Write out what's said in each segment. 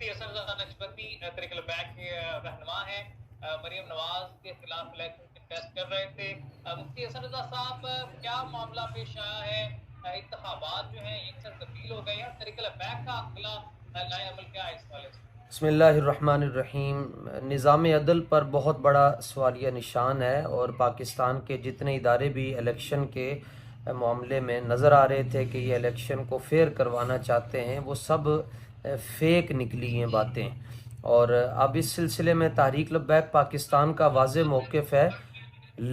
مفتی حسن رضا نقشبندی تحریک البیک کے رہنما ہیں، مریم نواز کے خلاف الیکشن کنٹیسٹ کر رہے تھے۔ مفتی حسن رضا صاحب، کیا معاملہ پیش آیا ہے؟ انتخابات جو ہیں یکسر تبدیل ہو گئے ہیں، تحریک البیک کا اگلا نئے عمل کیا ہے اس حوالے سے؟ بسم اللہ الرحمن الرحیم۔ نظام عدل پر بہت بڑا سوالیہ نشان ہے، اور پاکستان کے جتنے ادارے بھی الیکشن کے معاملے میں نظر آ رہے تھے کہ یہ الیکشن کو فیئر کروانا چاہتے ہیں، وہ سب فیک نکلی ہیں باتیں۔ اور اب اس سلسلے میں تحریک لبیک پاکستان کا واضح موقف ہے۔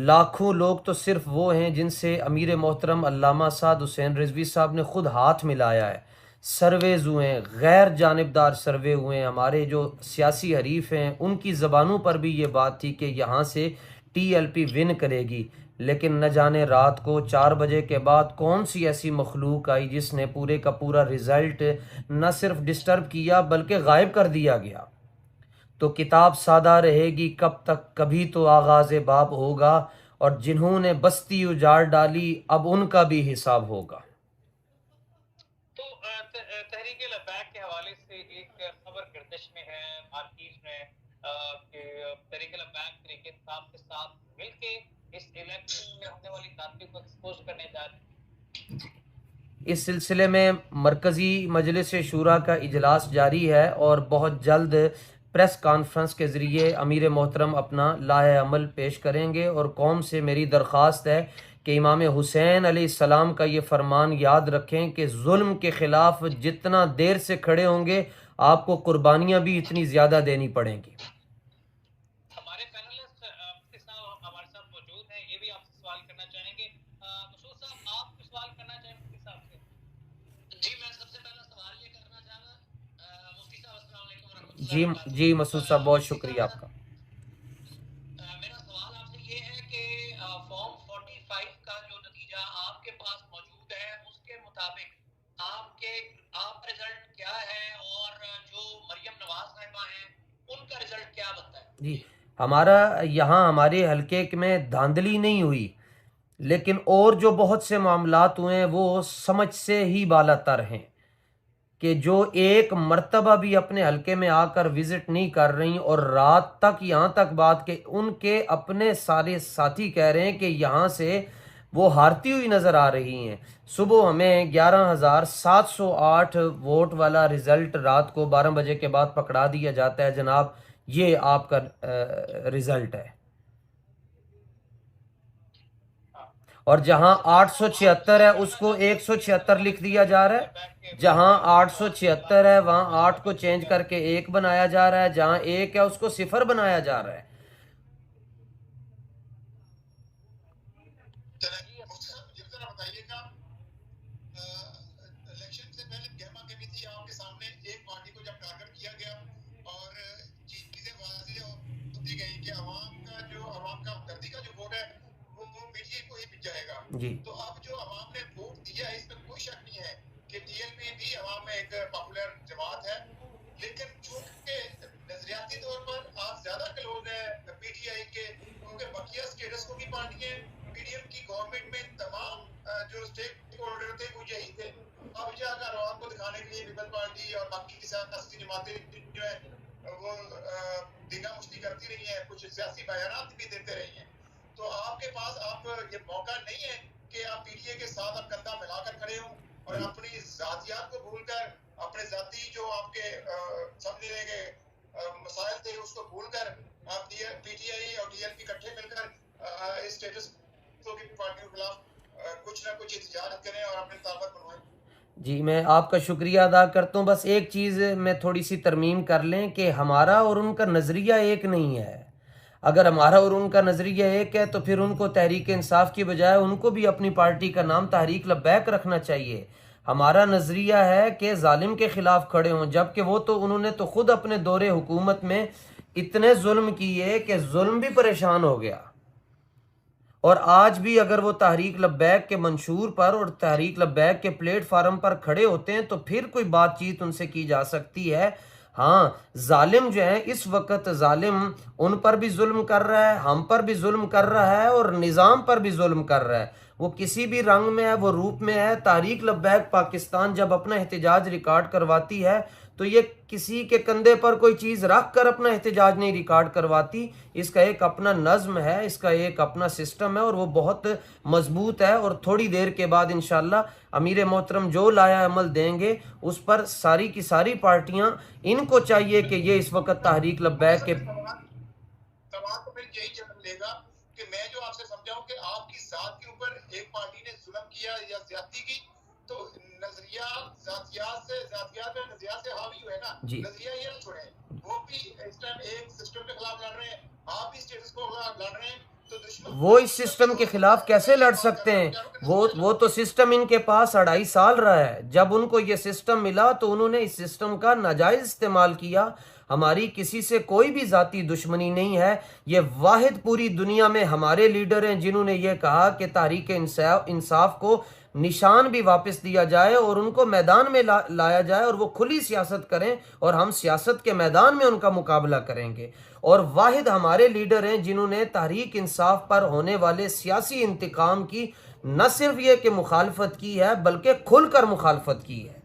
لاکھوں لوگ تو صرف وہ ہیں جن سے امیر محترم علامہ سعد حسین رضوی صاحب نے خود ہاتھ ملایا ہے۔ سرویز ہوئے ہیں، غیر جانبدار سروے ہوئے ہیں، ہمارے جو سیاسی حریف ہیں ان کی زبانوں پر بھی یہ بات تھی کہ یہاں سے ٹی ایل پی ون کرے گی، لیکن نہ جانے رات کو 4 بجے کے بعد کون سی ایسی مخلوق آئی جس نے پورے کا پورا رزلٹ نہ صرف ڈسٹرب کیا بلکہ غائب کر دیا گیا۔ تو کتاب سادہ رہے گی کب تک، کبھی تو آغاز باب ہوگا، اور جنہوں نے بستی اجاڑ ڈالی اب ان کا بھی حساب ہوگا۔ تو تحریک لبیک کے حوالے سے ایک خبر گردش میں ہے مارکیٹ میں کہ تحریک لبیک طریقے انصاف کے ساتھ مل کے اس الیکشن میں ہونے والی دھاندلی کو ایکسپوز کرنے جا رہے ہیں۔ اس سلسلے میں مرکزی مجلس شورا کا اجلاس جاری ہے، اور بہت جلد پریس کانفرنس کے ذریعے امیر محترم اپنا لائحہ عمل پیش کریں گے۔ اور قوم سے میری درخواست ہے کہ امام حسین علیہ السلام کا یہ فرمان یاد رکھیں کہ ظلم کے خلاف جتنا دیر سے کھڑے ہوں گے آپ کو قربانیاں بھی اتنی زیادہ دینی پڑیں گی۔ ہمارے پینلسٹ مفتی صاحب ہمارے ساتھ موجود ہیں، یہ بھی آپ سے سوال کرنا چاہیں گے۔ مسعود صاحب، آپ کو سوال کرنا چاہیں مفتی صاحب سے؟ جی، میں سب سے پہلا سوال یہ کرنا چاہوں مفتی صاحب السلام علیکم ورحمۃ اللہ جی وبرکاتہ۔ جی مسعود صاحب، بہت مفتی شکریہ آپ صاحب، کا۔ میرا سوال آپ سے یہ ہے کہ فارم 45 کا جو نتیجہ آپ کے پاس موجود ہے اس کے مطابق آپ کا رزلٹ کیا ہے، اور جو مریم نواز صاحبہ ہیں ان کا رزلٹ کیا بنتا ہے؟ جی، ہمارا یہاں ہمارے حلقے میں دھاندلی نہیں ہوئی، لیکن اور جو بہت سے معاملات ہوئے ہیں وہ سمجھ سے ہی بالا تر ہیں، کہ جو ایک مرتبہ بھی اپنے حلقے میں آ کر وزٹ نہیں کر رہی، اور رات تک یہاں تک بات کہ ان کے اپنے سارے ساتھی کہہ رہے ہیں کہ یہاں سے وہ ہارتی ہوئی نظر آ رہی ہیں۔ صبح ہمیں 11,708 ووٹ والا رزلٹ رات کو 12 بجے کے بعد پکڑا دیا جاتا ہے، جناب یہ آپ کا رزلٹ ہے۔ اور جہاں 876 ہے اس کو 176 لکھ دیا جا رہا ہے، جہاں 876 ہے وہاں 8 کو چینج کر کے 1 بنایا جا رہا ہے، جہاں 1 ہے اس کو 0 بنایا جا رہا ہے۔ بتائیے گا، الیکشن سے پہلے گہما کمی تھی آپ کے سامنے، ایک پارٹی کو جب ٹارگٹ کیا گیا اور چیزیں واضح ہوتی گئی کہ عوام کا ہمدردی کا جو ووٹ ہے وہ پی ٹی اے کو ہی مل جائے گا۔ جی، تو اب جو عوام نے ووٹ دیا ہے اس میں کوئی شک نہیں ہے کہ ٹی ایل پی بھی عوام میں ایک پاپولر جماعت ہے، لیکن چونکہ نظریاتی طور پر آپ زیادہ کلوز ہیں پی ٹی آئی کے، کیونکہ بقیہ اسٹیٹس کو بھی پارٹیاں پی ڈی ایم کی گورنمنٹ میں تمام جو اسٹیک ہولڈر تھے وہ یہی تھے۔ اب جا کر عوام کو دکھانے کے لیے پیپل پارٹی اور باقی سیاسی جماعتیں جو ہے وہ دیگا مشتی کرتی رہی ہیں، کچھ سیاسی بیانات بھی دیتے رہی ہیں۔ تو آپ کے پاس اب یہ موقع نہیں ہے کہ آپ پی ڈی اے کے ساتھ اب کندھا ملا کر کھڑے ہوں اور اپنی ذاتیات کو بھول کر، اپنے ذاتی جو آپ کے سمجھنے کے مسائل تھے اس کو بھول کر آپ پی ٹی آئی اور ڈی ایل پی اکٹھے مل کر اس اسٹیٹس کی پارٹیوں کے خلاف کچھ نہ کچھ احتجاج کریں اور اپنی طاقت بنوائیں۔ جی، میں آپ کا شکریہ ادا کرتا ہوں۔ بس ایک چیز میں تھوڑی سی ترمیم کر لیں کہ ہمارا اور ان کا نظریہ ایک نہیں ہے۔ اگر ہمارا اور ان کا نظریہ ایک ہے تو پھر ان کو تحریک انصاف کی بجائے ان کو بھی اپنی پارٹی کا نام تحریک لبیک رکھنا چاہیے۔ ہمارا نظریہ ہے کہ ظالم کے خلاف کھڑے ہوں، جبکہ وہ تو انہوں نے تو خود اپنے دور حکومت میں اتنے ظلم کیے کہ ظلم بھی پریشان ہو گیا۔ اور آج بھی اگر وہ تحریک لبیک کے منشور پر اور تحریک لبیک کے پلیٹ فارم پر کھڑے ہوتے ہیں تو پھر کوئی بات چیت ان سے کی جا سکتی ہے۔ ہاں، ظالم جو ہے اس وقت ظالم ان پر بھی ظلم کر رہا ہے، ہم پر بھی ظلم کر رہا ہے، اور نظام پر بھی ظلم کر رہا ہے۔ وہ کسی بھی رنگ میں ہے، وہ روپ میں ہے۔ تحریک لبیک پاکستان جب اپنا احتجاج ریکارڈ کرواتی ہے تو یہ کسی کے کندھے پر کوئی چیز رکھ کر اپنا احتجاج نہیں ریکارڈ کرواتی. اس کا ایک اپنا نظم ہے, اس کا ایک اپنا سسٹم ہے, اور وہ بہت مضبوط ہے. اور تھوڑی دیر کے بعد انشاءاللہ امیر محترم جو لایا عمل دیں گے اس پر ساری کی ساری پارٹیاں, ان کو چاہیے کہ یہ اس وقت تحریک لبیک کے سوال تو پھر یہی جنم لے گا کہ میں جو آپ سے سمجھاؤں کہ آپ کی ذات کے اوپر ایک پارٹی نے ظلم کیا یا زیادتی کی, تو نظریہ ذاتیات میں نظریات سے حاوی ہوئے نا, جی نظریہ یہ نہ چھوڑیں. وہ بھی اس ٹائم ایک سسٹم کے خلاف لڑ رہے ہیں, آپ بھی اسٹیٹس کو لڑ رہے ہیں, تو دشمن وہ اس سسٹم کے خلاف کیسے لڑ سکتے ہیں؟ وہ تو سسٹم ان کے پاس 2.5 سال رہا ہے. جب ان کو یہ سسٹم ملا تو انہوں نے اس سسٹم کا ناجائز استعمال کیا. ہماری کسی سے کوئی بھی ذاتی دشمنی نہیں ہے. یہ واحد پوری دنیا میں ہمارے لیڈر ہیں جنہوں نے یہ کہا کہ تحریک انصاف کو نشان بھی واپس دیا جائے اور ان کو میدان میں لایا جائے اور وہ کھلی سیاست کریں, اور ہم سیاست کے میدان میں ان کا مقابلہ کریں گے. اور واحد ہمارے لیڈر ہیں جنہوں نے تحریک انصاف پر ہونے والے سیاسی انتقام کی نہ صرف یہ کہ مخالفت کی ہے بلکہ کھل کر مخالفت کی ہے.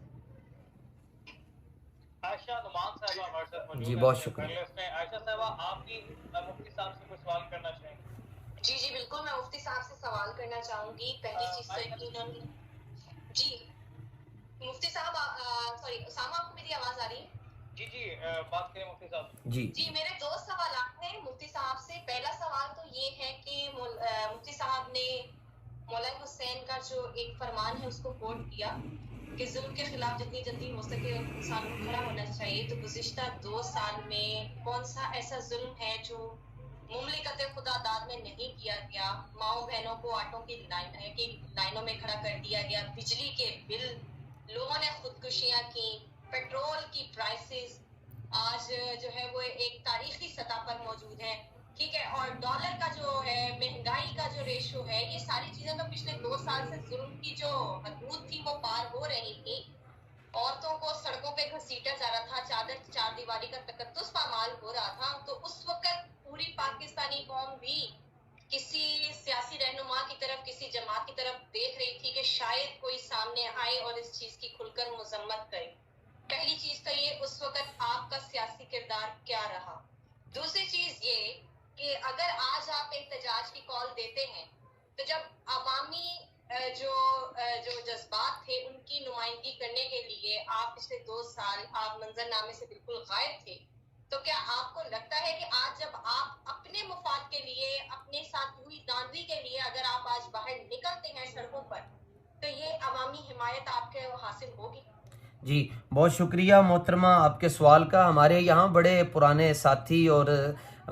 عائشہ نعمان صاحبہ ہمارے ساتھ موجود جی ہیں. بہت شکریہ. عائشہ صاحبہ آپ بھی مفتی صاحب سے کوئی سوال کرنا چاہیں گے؟ جی بالکل, میں مفتی صاحب سے سوال کرنا چاہوں گی. پہلی چیز تو انہوں نے جی مفتی صاحب سوری اسامہ, آپ کو میری آواز آ رہی ہے؟ جی بات کریں مفتی صاحب. جی میرے 2 سوالات ہیں مفتی صاحب سے. پہلا سوال تو یہ ہے کہ مفتی صاحب نے مولانا حسین کا جو ایک فرمان ہے اس کو کوٹ کیا کہ ظلم کے خلاف جتنی جلدی ہو سکے انسان کو کھڑا ہونا چاہیے. تو گزشتہ 2 سال میں کون سا ایسا ظلم ہے جو مملکت خدا داد میں نہیں کیا گیا؟ ماؤں بہنوں کو آٹوں کی لائنوں میں کھڑا کر دیا گیا, بجلی کے بل, لوگوں نے خودکشیاں کی, پیٹرول کی پرائسز آج جو ہے وہ ایک تاریخی سطح پر موجود ہے, ٹھیک ہے, اور ڈالر کا جو ہے, مہنگائی کا جو ریشو ہے, یہ ساری چیزیں تو پچھلے 2 سال سے ظلم کی جو حدود تھی وہ پار ہو رہی تھی. عورتوں کو سڑکوں پہ گھسیٹا جا رہا تھا, چار دیواری کا تقدس پامال ہو رہا تھا. تو اس وقت پوری پاکستانی قوم بھی کسی سیاسی رہنما کی طرف, کسی جماعت کی طرف دیکھ رہی تھی کہ شاید کوئی سامنے آئے اور اس چیز کی کھل کر مذمت کرے. پہلی چیز تو یہ, اس وقت آپ کا سیاسی کردار کیا رہا؟ دوسری چیز یہ کہ اگر آج آپ احتجاج کی کال دیتے ہیں تو جب عوامی جو جذبات تھے ان کی نمائندگی کرنے کے لیے آپ پچھلے 2 سال آپ منظرنامے سے بالکل غائب تھے, تو کیا آپ کو لگتا ہے کہ آج جب آپ اپنے مفاد کے لیے, اپنے ساتھ ہوئی داندلی کے لیے اگر آپ آج باہر نکلتے ہیں سڑکوں پر, تو یہ عوامی حمایت آپ کے حاصل ہوگی؟ جی بہت شکریہ محترمہ آپ کے سوال کا. ہمارے یہاں بڑے پرانے ساتھی اور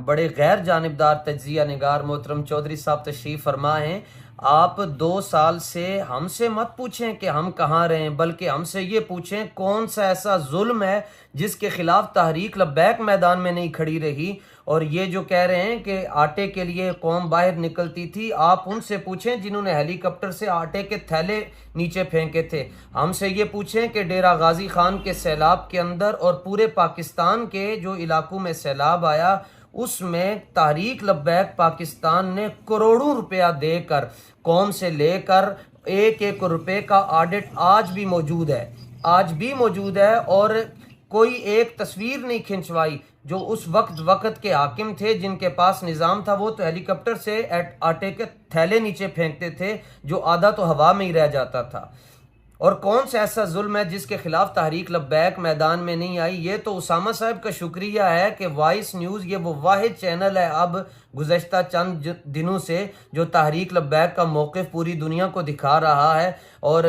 بڑے غیر جانبدار تجزیہ نگار محترم چودھری صاحب تشریف فرما ہیں. آپ 2 سال سے ہم سے مت پوچھیں کہ ہم کہاں رہیں, بلکہ ہم سے یہ پوچھیں کون سا ایسا ظلم ہے جس کے خلاف تحریک لبیک میدان میں نہیں کھڑی رہی. اور یہ جو کہہ رہے ہیں کہ آٹے کے لیے قوم باہر نکلتی تھی, آپ ان سے پوچھیں جنہوں نے ہیلی کاپٹر سے آٹے کے تھیلے نیچے پھینکے تھے. ہم سے یہ پوچھیں کہ ڈیرہ غازی خان کے سیلاب کے اندر اور پورے پاکستان کے جو علاقوں میں سیلاب آیا اس میں تحریک لبیک پاکستان نے کروڑوں روپیہ دے کر قوم سے لے کر 1 روپے کا آڈٹ آج بھی موجود ہے, اور کوئی ایک تصویر نہیں کھنچوائی. جو اس وقت کے حاکم تھے جن کے پاس نظام تھا وہ تو ہیلی کاپٹر سے آٹے کے تھیلے نیچے پھینکتے تھے جو آدھا تو ہوا میں ہی رہ جاتا تھا. اور کون سا ایسا ظلم ہے جس کے خلاف تحریک لبیک میدان میں نہیں آئی؟ یہ تو اسامہ صاحب کا شکریہ ہے کہ وائس نیوز یہ وہ واحد چینل ہے اب گزشتہ چند دنوں سے جو تحریک لبیک کا موقف پوری دنیا کو دکھا رہا ہے. اور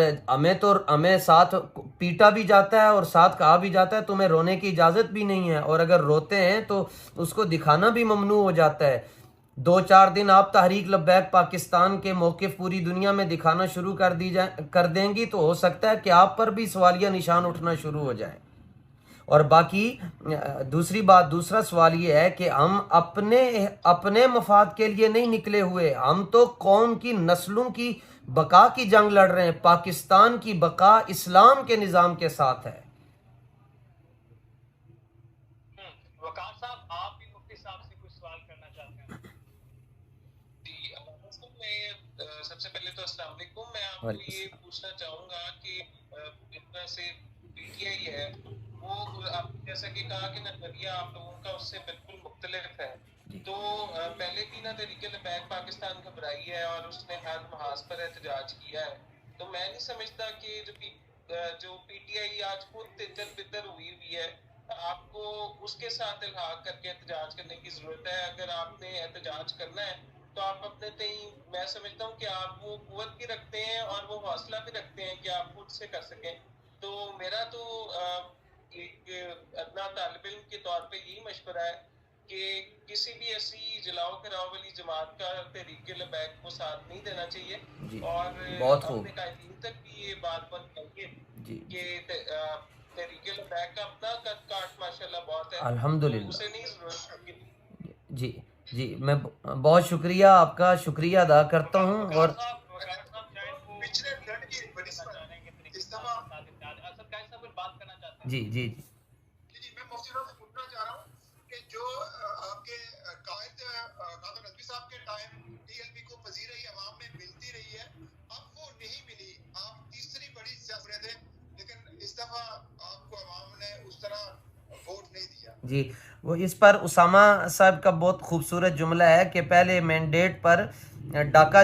ہمیں ساتھ پیٹا بھی جاتا ہے اور ساتھ کہا بھی جاتا ہے تمہیں رونے کی اجازت بھی نہیں ہے, اور اگر روتے ہیں تو اس کو دکھانا بھی ممنوع ہو جاتا ہے. 2-4 دن آپ تحریک لبیک پاکستان کے موقف پوری دنیا میں دکھانا شروع کر دیں گی تو ہو سکتا ہے کہ آپ پر بھی سوالیہ نشان اٹھنا شروع ہو جائیں. اور باقی دوسرا سوال یہ ہے کہ ہم اپنے مفاد کے لیے نہیں نکلے ہوئے, ہم تو قوم کی نسلوں کی بقا کی جنگ لڑ رہے ہیں. پاکستان کی بقا اسلام کے نظام کے ساتھ ہے. وقار صاحب آپ بھی مفتی صاحب سے کچھ سوال کرنا چاہتے ہیں؟ میں سب سے پہلے تو السلام علیکم. میں آپ کو یہ پوچھنا چاہوں گا کہ جس طرح سے پی ٹی آئی ہے وہ آپ جیسا کہ کہا کہ نظریہ آپ لوگوں کا اس سے بالکل مختلف ہے. تو پہلے بھی نا تحریک لبیک پاکستان گھبرائی ہے اور اس نے ہر محاذ پر احتجاج کیا ہے. تو میں نہیں سمجھتا کہ جو پی ٹی آئی آج خود تتر بتر ہوئی ہے, آپ کو اس کے ساتھ الحاق کر کے احتجاج کرنے کی ضرورت ہے. اگر آپ نے احتجاج کرنا ہے تو آپ اپنے تئیں, میں سمجھتا ہوں کہ آپ وہ قوت بھی رکھتے ہیں اور وہ حوصلہ بھی رکھتے ہیں کہ آپ خود سے کر سکیں. تو میرا تو ایک ادنا طالب علم کے طور پہ یہی مشورہ ہے کہ کسی بھی ایسی جلاؤ کراؤ والی جماعت کا تحریک لبیک کو ساتھ نہیں دینا چاہیے. جی اور بہت خوب. اپنے قائدین تک بھی یہ بات پہنچائیے جی کہ تحریک لبیک کا اپنا قد کاٹ ماشاءاللہ بہت ہے, الحمدللہ. اسے نہیں ضرورت. جی جی میں بہت شکریہ, آپ کا شکریہ ادا کرتا ہوں. اور پچھلے فلڈ کی بنسبت اس دفعہ بات کرنا چاہتے ہیں. جی جی جی میں مفتی صاحب سے پوچھنا چاہ رہا ہوں کہ جو آپ کے قائد قادر رضوی صاحب کے ٹائم ٹی ایل پی کو پذیرائی عوام میں ملتی رہی ہے, اب وہ نہیں ملی. آپ تیسری بڑی سیاست تھے لیکن اس دفعہ آپ کو عوام نے اس طرح ووٹ نہیں دیا. جی وہ اس پر اسامہ صاحب کا بہت خوبصورت جملہ ہے کہ پہلے مینڈیٹ پر ڈاکہ